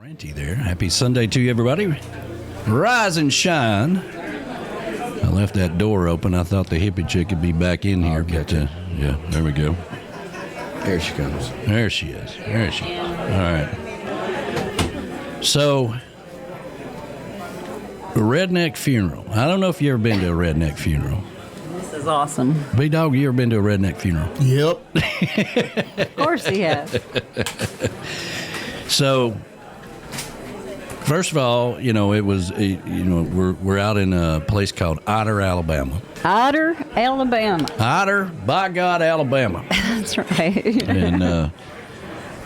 Ranty there. Happy Sunday to you, everybody. Rise and shine. I left that door open. I thought the hippie chick would be back in here. But, yeah, there we go. There she comes. There she is. There she is. All right. So, Redneck Funeral. I don't know if you ever been to a Redneck Funeral. This is awesome. B-Dog, you ever been to a Redneck Funeral? Yep. Of course he has. So, first of all, you know, it was, you know, we're out in a place called Otter, Alabama. Otter, Alabama. Otter, by God, Alabama. That's right. And,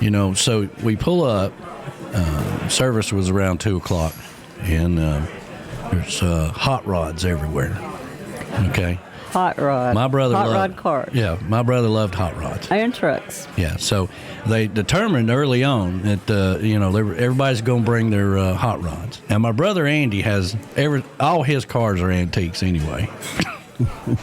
you know, so we pull up. Service was around 2 o'clock, and there's hot rods everywhere. Okay. Hot rod. My brother hot loved, rod cars. Yeah, my brother loved hot rods. And trucks. Yeah, so they determined early on that you know, everybody's going to bring their hot rods. And my brother Andy has all his cars are antiques anyway.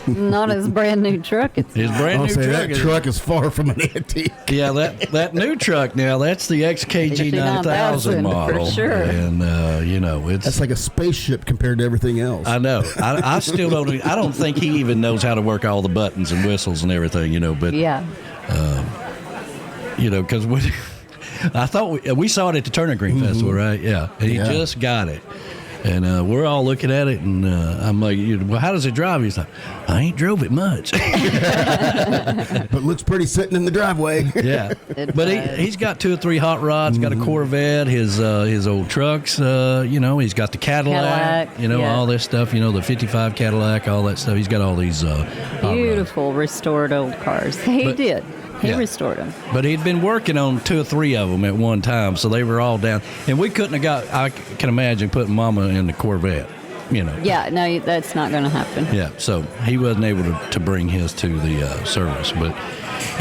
Not his brand new truck. It's His brand new truck. That truck is far from an antique. Yeah, that new truck now, that's the XKG 9000 model. For sure. And you know, That's like a spaceship compared to everything else. I know. I still don't. I don't think he even knows how to work all the buttons and whistles and everything. You know, but yeah. You know, because I thought we saw it at the Turner Green Festival, right? Yeah, and he just got it. And we're all looking at it, and I'm like, well, how does it drive? He's like, I ain't drove it much. But looks pretty sitting in the driveway. Yeah. But he's got 2 or 3 hot rods, got a Corvette, his old trucks, you know, he's got the Cadillac, you know, all this stuff, you know, the 55 Cadillac, all that stuff. He's got all these beautiful restored old cars. He did. He restored them. But he'd been working on 2 or 3 of them at one time, so they were all down. And we couldn't have got, I can imagine putting Mama in the Corvette, you know. Yeah, no, that's not going to happen. Yeah, so he wasn't able to bring his to the service. But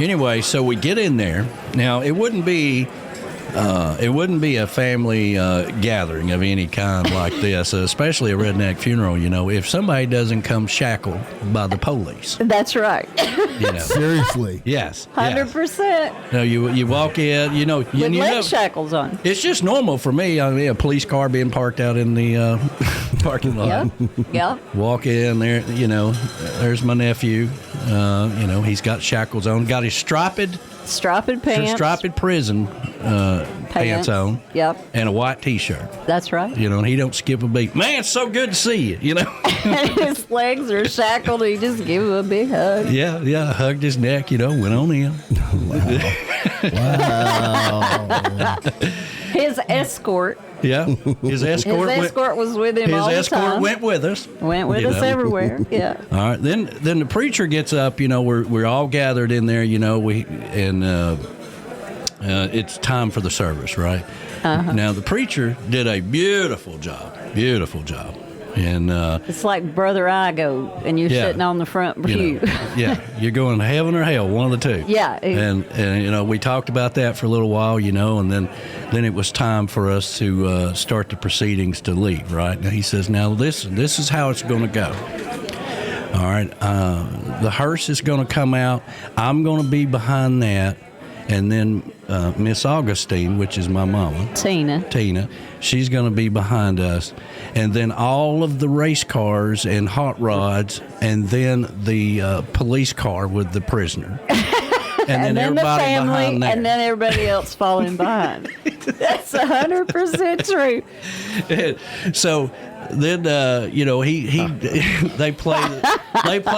anyway, so we get in there. Now, it wouldn't be a family gathering of any kind like this, especially a redneck funeral, you know, if somebody doesn't come shackled by the police. That's right. You know. Seriously. Yes. 100%. No, you walk in, you know. With leg shackles on. It's just normal for me. I mean, a police car being parked out in the parking lot. Yeah. Walk in there, you know, there's my nephew. You know, he's got shackles on, got his striped pants. Striped prison pants on. Yep. And a white T-shirt. That's right. You know, and he don't skip a beat. Man, it's so good to see you, you know. And his legs are shackled, and he just give him a big hug. Yeah, hugged his neck, you know, went on in. Wow. His escort. Yeah, his escort was with him all the time. His escort went with us. Went with us everywhere. Yeah. All right. Then the preacher gets up. You know, we're all gathered in there. You know, it's time for the service, right? Uh-huh. Now the preacher did a beautiful job. And it's like Brother Igo, and you're sitting on the front pew. Yeah, you're going to heaven or hell, one of the two. Yeah. And you know, we talked about that for a little while, you know, and then it was time for us to start the proceedings to leave, right? And he says, now this is how it's going to go. All right, the hearse is going to come out. I'm going to be behind that. And then Miss Augustine, which is my mama, Tina, she's going to be behind us. And then all of the race cars and hot rods, and then the police car with the prisoner. And then everybody the family, behind there. And then everybody else falling behind. That's 100% true. So then, you know, they play,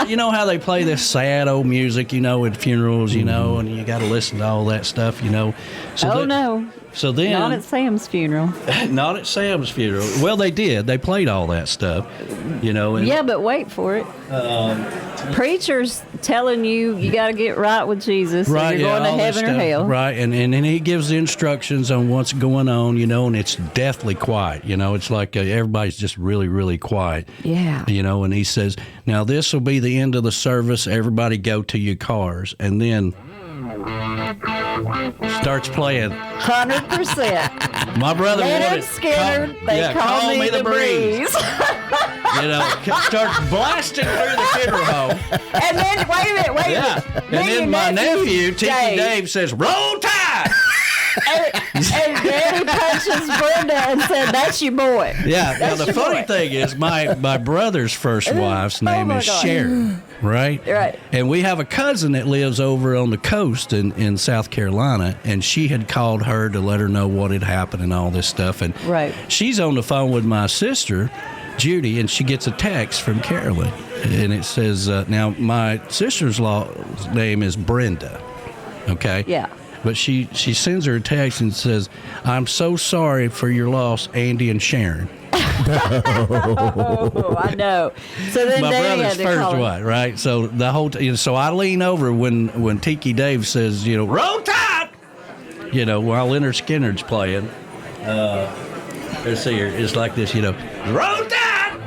you know how they play this sad old music, you know, at funerals, you know, and you got to listen to all that stuff, you know. So no. So then, not at Sam's funeral. Not at Sam's funeral. Well, they did. They played all that stuff, you know. And, yeah, but wait for it. Preachers telling you got to get right with Jesus. Right, you're going to heaven or hell. Right, and he gives the instructions on what's going on, you know, and it's deathly quiet. You know, it's like everybody's just really, really quiet. Yeah. You know, and he says, now this will be the end of the service. Everybody go to your cars. And then starts playing. 100%. My brother Leonard Skinner, call me the breeze. You know, starts blasting through the funeral home. And then, wait a minute. And then my nephew, Tiki Dave, says, roll tide. and Daddy punches Brenda and said, "That's your boy." Yeah. Now, the your funny boy. thing is, my brother's first wife's name my is God. Sharon, right? Right. And we have a cousin that lives over on the coast in South Carolina, and she had called her to let her know what had happened and all this stuff. And Right. she's on the phone with my sister, Judy, and she gets a text from Carolyn, and it says, now, my sister-in-law's name is Brenda, okay? Yeah. But she sends her a text and says, "I'm so sorry for your loss, Andy and Sharon." Oh, I know. So then My Daddy brother's had to call first him. wife, right? So the whole so I lean over when Tiki Dave says, "Roll Tide," while Leonard Skinner's playing. Let's see here. It's like this, "Roll Tide,"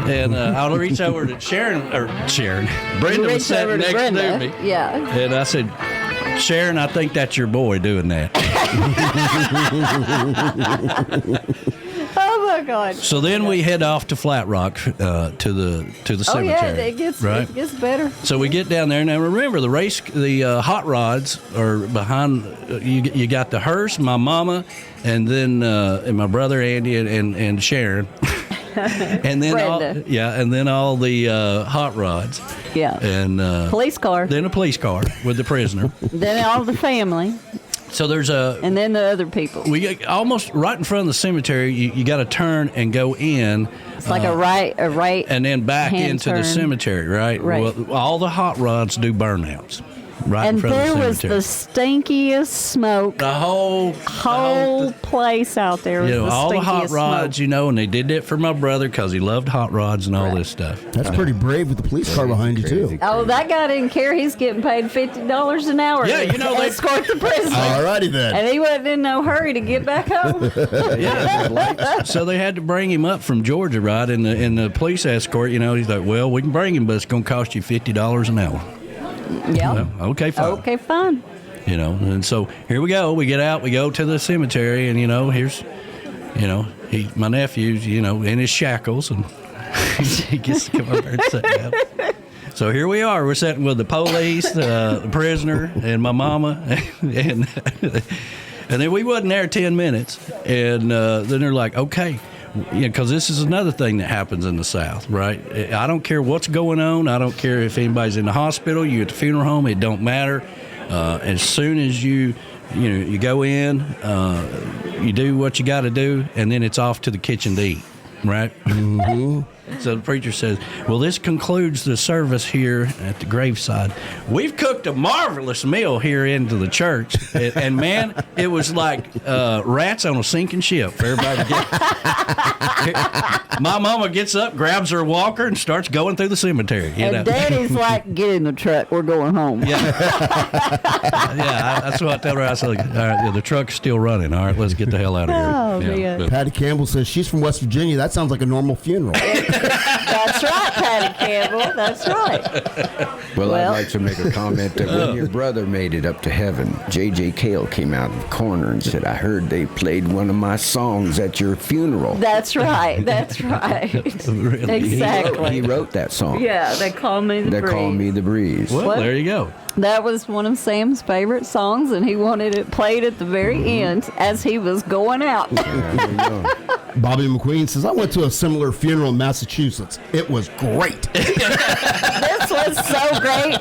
and I'll reach over to Sharon. Brenda was Reach sitting over to next Brenda. to me. Yeah. And I said, "Sharon, I think that's your boy doing that." Oh my God. So then we head off to Flat Rock to the Oh cemetery. yeah, it gets better. So we get down there. Now remember, the hot rods are behind. You got the hearse, my mama, and then and my brother Andy and Sharon, and then all the hot rods. Yeah. And Police car. then a police car with the prisoner. Then all the family, So there's and then the other people. we get almost right in front of the cemetery. You got to turn and go in. It's like a right, and then back hand into the turn. cemetery, right? Right. Well, all the hot rods do burnouts right in and front there of the was the cemetery. stinkiest smoke. The whole Place out there was the all the hot stinkiest rods, smoke. and they did that for my brother because he loved hot rods and all this stuff. That's pretty brave with the police car behind you, too. Oh, that guy didn't care. He's getting paid $50 an hour. Yeah, to they escort the prisoner. All righty then. And he wasn't in no hurry to get back home. So they had to bring him up from Georgia, right? In the police escort, he's like, "Well, we can bring him, but it's going to cost you $50 an hour." Yeah. Well, okay, fine. Okay, fine. And so here we go. We get out, we go to the cemetery, and here's, my nephew's, in his shackles, and he gets to come over and sit down. So here we are. We're sitting with the police, the prisoner, and my mama, and then we wasn't there 10 minutes, and then they're like, "Okay." Because this is another thing that happens in the South, right? I don't care what's going on. I don't care if anybody's in the hospital, you at the funeral home. It don't matter. As soon as you go in, you do what you got to do, and then it's off to the kitchen to eat, right? Mm-hmm. So the preacher says, "Well, this concludes the service here at the graveside. We've cooked a marvelous meal here into the church, and man, it was like rats on a sinking ship for everybody to get." My mama gets up, grabs her walker, and starts going through the cemetery. And Daddy's like, "Get in the truck. We're going home." That's what I tell her. I said, "All right, the truck's still running. All right, let's get the hell out of here." Oh, man. Patty Campbell says she's from West Virginia. That sounds like a normal funeral. That's right, Patty Campbell. That's right. Well, Well- I'd like to make a comment that when your brother made it up to heaven, J.J. Cale came out of the corner and said, "I heard they played one of my songs at your funeral." That's right. That's right. Really? Exactly. He wrote that song. Yeah, they call me the They breeze. call me the breeze. Well, What? there you go. That was one of Sam's favorite songs, and he wanted it played at the very end as he was going out. There you go. Bobby McQueen says, I went to a similar funeral in Massachusetts. It was great. This was so great.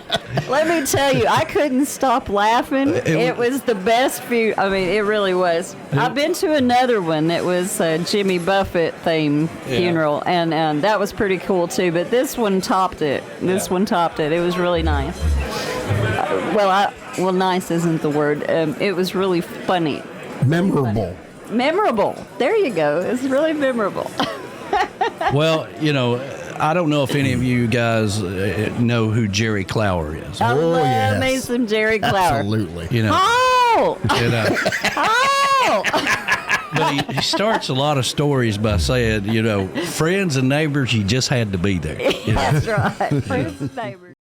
Let me tell you, I couldn't stop laughing. It was the best I mean, it really was. I've been to another one that was a Jimmy Buffett theme funeral, and that was pretty cool too. But this one topped it. This one topped it. It was really nice. Well, nice isn't the word. It was really funny. Memorable. Memorable. There you go. It's really memorable. Well, I don't know if any of you guys know who Jerry Clower is. I love yes. me some Jerry Clower. Absolutely. Oh! Oh! But he starts a lot of stories by saying, friends and neighbors, you just had to be there. That's right. Friends and neighbors.